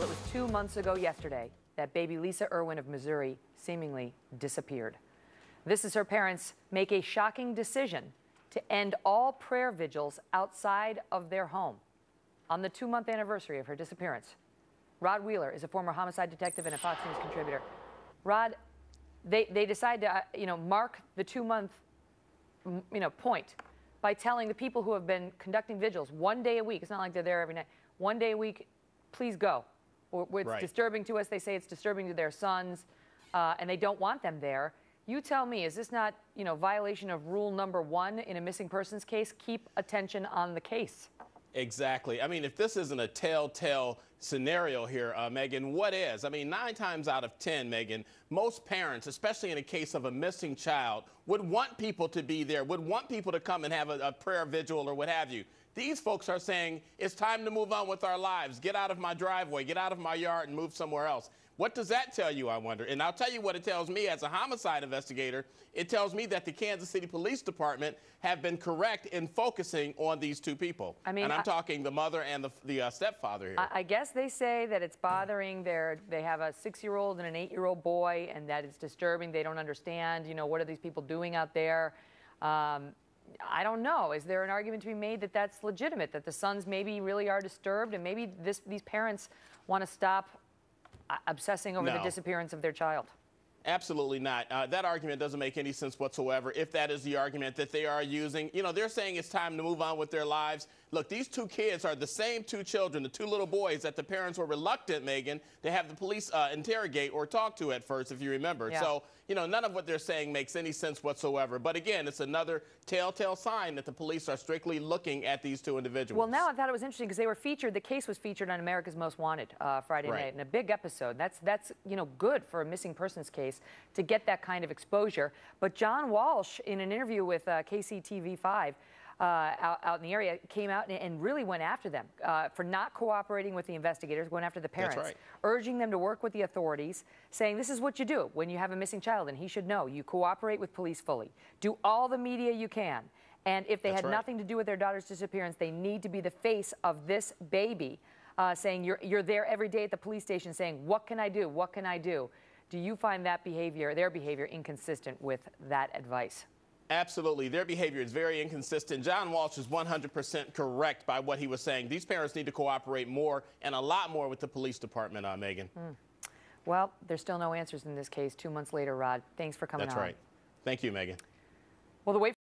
Well, it was 2 months ago yesterday that baby Lisa Irwin of Missouri seemingly disappeared. This is her parents make a shocking decision to end all prayer vigils outside of their home on the 2-month anniversary of her disappearance. Rod Wheeler is a former homicide detective and a Fox News contributor. Rod, they decide to mark the 2-month point by telling the people who have been conducting vigils 1 day a week. It's not like they're there every night. 1 day a week, please go. It's right. disturbing to us. They say it's disturbing to their sons, and they don't want them there. You tell me, is this not, violation of rule number 1 in a missing persons case? Keep attention on the case. Exactly. I mean, if this isn't a telltale scenario here, Megan, what is? I mean, 9 times out of 10, Megan, most parents, especially in a case of a missing child, would want people to be there, would want people to come and have a prayer vigil or what have you. These folks are saying, it's time to move on with our lives. Get out of my driveway, get out of my yard and move somewhere else. What does that tell you, I wonder? And I'll tell you what it tells me as a homicide investigator. It tells me that the Kansas City Police Department have been correct in focusing on these 2 people. I mean, and I'm talking the mother and the stepfather here. I guess they say that it's bothering they have a 6-year-old and an 8-year-old boy, and that it's disturbing. They don't understand, what are these people doing out there? I don't know. Is there an argument to be made that that's legitimate, that the sons maybe really are disturbed, and maybe these parents want to stop obsessing over the disappearance of their child? Absolutely not. That argument doesn't make any sense whatsoever, if that is the argument that they are using. They're saying it's time to move on with their lives. Look, these 2 kids are the same 2 children, the 2 little boys that the parents were reluctant, Megan, to have the police interrogate or talk to at first, if you remember. Yeah. So, none of what they're saying makes any sense whatsoever. But again, it's another telltale sign that the police are strictly looking at these 2 individuals. Well, now I thought it was interesting because they were featured, the case was featured on America's Most Wanted Friday night in a big episode. That's good for a missing persons case to get that kind of exposure. But John Walsh, in an interview with KCTV5, out in the area, came out and really went after them for not cooperating with the investigators, going after the parents, That's right. urging them to work with the authorities, saying this is what you do when you have a missing child, and he should know. You cooperate with police fully. Do all the media you can. And if they had nothing to do with their daughter's disappearance, they need to be the face of this baby, saying you're there every day at the police station saying, what can I do? What can I do? Do you find that behavior, their behavior, inconsistent with that advice? Absolutely. Their behavior is very inconsistent. John Walsh is 100% correct by what he was saying. These parents need to cooperate more and a lot more with the police department, Megan. Well, there's still no answers in this case 2 months later, Rod. Thanks for coming on. That's right. Thank you, Megan. Well, the way